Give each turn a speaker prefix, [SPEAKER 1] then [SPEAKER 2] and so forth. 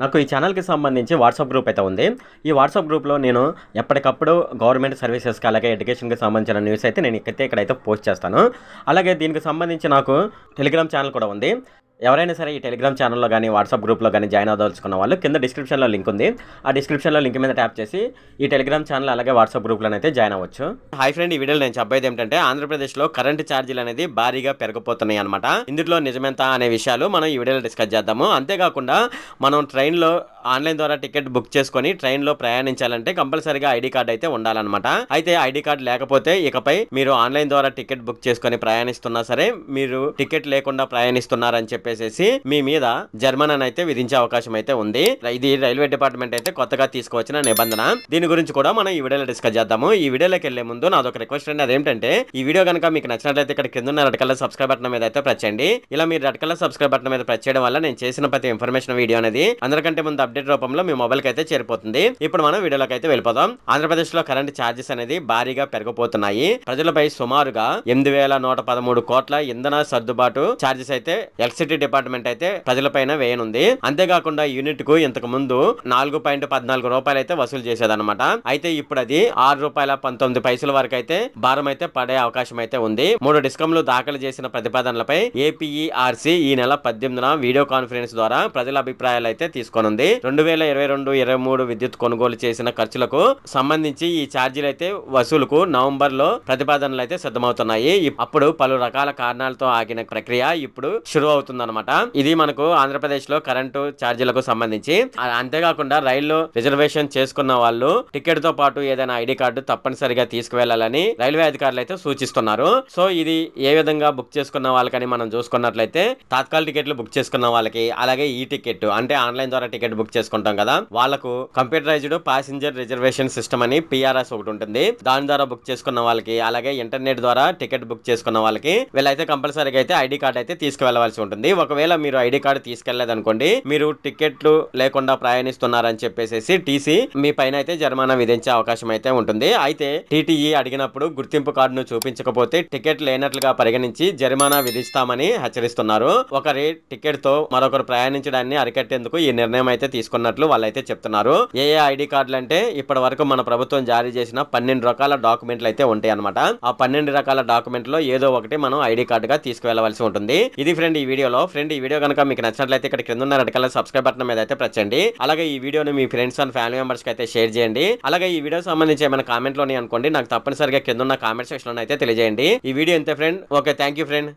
[SPEAKER 1] నాకు ఈ ఛానల్‌కి సంబంధించి వాట్సాప్ గ్రూప్ అయితే ఉంది. ఈ వాట్సాప్ గ్రూప్‌లో నేను ఎప్పటికప్పుడు గవర్నమెంట్ సర్వీసెస్‌కి అలాగే ఎడ్యుకేషన్‌కి సంబంధించిన న్యూస్ అయితే నేను ఇక్కడైతే పోస్ట్ చేస్తాను. అలాగే దీనికి సంబంధించి నాకు టెలిగ్రామ్ ఛానల్ కూడా ఉంది. ఎవరైనా సరే ఈ టెలిగ్రామ్ ఛానల్‌లో గాని, వాట్సాప్ గ్రూప్‌లో గాని జాయిన్ అవ్వదలుచుకున్న వాళ్ళు కింద డిస్క్రిప్షన్‌లో లింక్ ఉంది. ఆ డిస్క్రిప్షన్‌లో లింక్ మీద ట్యాప్ చేసి ఈ టెలిగ్రామ్ ఛానల్ అలాగే వాట్సాప్ గ్రూప్‌లోనైతే జాయిన్ అవ్వచ్చు. హాయ్ ఫ్రెండ్, ఈ వీడియోలో నేను చెప్పేది ఏంటంటే ఆంధ్రప్రదేశ్‌లో కరెంట్ ఛార్జీలు అనేది భారీగా పెరిగిపోతున్నాయి అన్నమాట. ఇందులో నిజమెంత అనే విషయాలు మనం ఈ వీడియోలో డిస్కస్ చేద్దాము. అంతేకాకుండా మనం ట్రైన్‌లో ఆన్లైన్ ద్వారా టికెట్ బుక్ చేసుకొని ట్రైన్‌లో ప్రయాణించాలంటే కంపల్సరీగా ఐడీ కార్డ్ అయితే ఉండాలన్నమాట. అయితే ఐడీ కార్డ్ లేకపోతే ఇకపై మీరు ఆన్లైన్ ద్వారా టికెట్ బుక్ చేసుకొని ప్రయాణిస్తున్నా సరే మీరు టికెట్ లేకుండా ప్రయాణిస్తున్నారని చెప్పేసి మీ మీద జరిమానాను అయితే విధించే అవకాశం అయితే ఉంది. ఇది రైల్వే డిపార్ట్మెంట్ అయితే కొత్తగా తీసుకువచ్చిన నిబంధన. దీని గురించి కూడా మనం ఈ వీడియోలో డిస్కస్ చేద్దాము. ఈ వీడియోలోకి వెళ్లే ముందు నాదొక రిక్వెస్ట్ అండి. అదేంటంటే ఈ వీడియో కనుక మీకు నచ్చినట్లయితే ఇక్కడ కింద ఉన్న రెడ్ కలర్ సబ్స్క్రైబ్ బటన్ మీద అయితే ప్రెస్ చేయండి. ఇలా మీరు రెడ్ కలర్ సబ్స్క్రైబ్ బటన్ మీద ప్రెస్ చేయడం వల్ల నేను చేసిన ప్రతి ఇన్ఫర్మేషన్ వీడియో అనేది అందరికంటే ముందు అప్డేట్ రూపంలో మీ మొబైల్ కి అయితే చేరిపోతుంది. ఇప్పుడు మనం వీడియోలోకి అయితే వెళ్ళిపోదాం. ఆంధ్రప్రదేశ్ లో కరెంట్ ఛార్జెస్ అనేది భారీగా పెరిగిపోతున్నాయి. ప్రజలపై సుమారుగా 8,113 కోట్ల ఇంధన సర్దుబాటు ఛార్జెస్ అయితే ఎలక్ట్రిసిటీ డిపార్ట్మెంట్ అయితే ప్రజలపైన వేయనుంది. అంతేకాకుండా యూనిట్ కు ఇంతకు ముందు 4.14 రూపాయలు అయితే వసూలు చేసేదన్నమాట. అయితే ఇప్పుడు అది 6 రూపాయల 19 పైసల వరకు అయితే భారం అయితే పడే అవకాశం అయితే ఉంది. 3 డిస్కంలు దాఖలు చేసిన ప్రతిపాదనలపై ఏపీఈఆర్సీ ఈ నెల 18న వీడియో కాన్ఫరెన్స్ ద్వారా ప్రజల అభిప్రాయాలు అయితే తీసుకోనుంది. 2022-23 విద్యుత్ కొనుగోలు చేసిన ఖర్చులకు సంబంధించి ఈ ఛార్జీలు అయితే వసూలుకు నవంబర్ లో ప్రతిపాదనలు అయితే సిద్ధమవుతున్నాయి. అప్పుడు పలు రకాల కారణాలతో ఆగిన ప్రక్రియ ఇప్పుడు షురు అవుతుందన్నమాట. ఇది మనకు ఆంధ్రప్రదేశ్ లో కరెంటు ఛార్జీలకు సంబంధించి. అంతేకాకుండా రైల్లో రిజర్వేషన్ చేసుకున్న వాళ్ళు టికెట్ తో పాటు ఏదైనా ఐడి కార్డు తప్పనిసరిగా తీసుకువెళ్లాలని రైల్వే అధికారులు అయితే సూచిస్తున్నారు. సో ఇది ఏ విధంగా బుక్ చేసుకున్న వాళ్ళకని మనం చూసుకున్నట్లయితే తాత్కాల్ టికెట్లు బుక్ చేసుకున్న వాళ్ళకి అలాగే ఈ టికెట్ అంటే ఆన్లైన్ ద్వారా టికెట్ బుక్ చేసుకుంటాం కదా, వాళ్ళకు కంప్యూటరైజ్డ్ ప్యాసింజర్ రిజర్వేషన్ సిస్టమ్ అని పిఆర్ఎస్ ఒకటి ఉంటుంది. దాని ద్వారా బుక్ చేసుకున్న వాళ్ళకి అలాగే ఇంటర్నెట్ ద్వారా టికెట్ బుక్ చేసుకున్న వాళ్ళకి వీళ్ళైతే కంపల్సరీగా అయితే ఐడి కార్డ్ అయితే తీసుకువెళ్ళవలసి ఉంటుంది. ఒకవేళ మీరు ఐడి కార్డు తీసుకెళ్లేదనుకోండి, మీరు టికెట్లు లేకుండా ప్రయాణిస్తున్నారని చెప్పేసి టీసీ మీ పైన అయితే జరిమానా విధించే అవకాశం అయితే ఉంటుంది. అయితే టీటీఈ అడిగినప్పుడు గుర్తింపు కార్డును చూపించకపోతే టికెట్ లేనట్లుగా పరిగణించి జరిమానా విధిస్తామని హెచ్చరిస్తున్నారు. ఒకరి టికెట్ తో మరొకరు ప్రయాణించడాన్ని అరికట్టేందుకు ఈ నిర్ణయం అయితే తీసుకున్నట్లు వాళ్ళైతే చెప్తున్నారు. ఏ ఐడి కార్డులు అంటే ఇప్పటి వరకు మన ప్రభుత్వం జారీ చేసిన 12 రకాల డాక్యుమెంట్లు అయితే ఉంటాయి అనమాట. ఆ 12 రకాల డాక్యుమెంట్ లో ఏదో ఒకటి మనం ఐడి కార్డు గా తీసుకువెళ్ళవలసి ఉంటుంది. ఇది ఫ్రెండ్ ఈ వీడియోలో. ఫ్రెండ్ ఈ వీడియో కనుక మీకు నచ్చినట్లయితే ఇక్కడ కింద ఉన్న రెడ్ కలర్ సబ్స్క్రైబ్ బటన్ మీద అయితే ప్రెస్ చేయండి. అలాగే ఈ వీడియోని మీ ఫ్రెండ్స్ అండ్ ఫ్యామిలీ మెంబర్స్ కి అయితే షేర్ చేయండి. అలాగే ఈ వీడియో సంబంధించి ఏమైనా కామెంట్ లోని అనుకోండి, నాకు తప్పనిసరిగా కింద ఉన్న కామెంట్ సెక్షన్ లో అయితే తెలియజేయండి. ఈ వీడియో ఇంతే friend. Okay, thank you friend.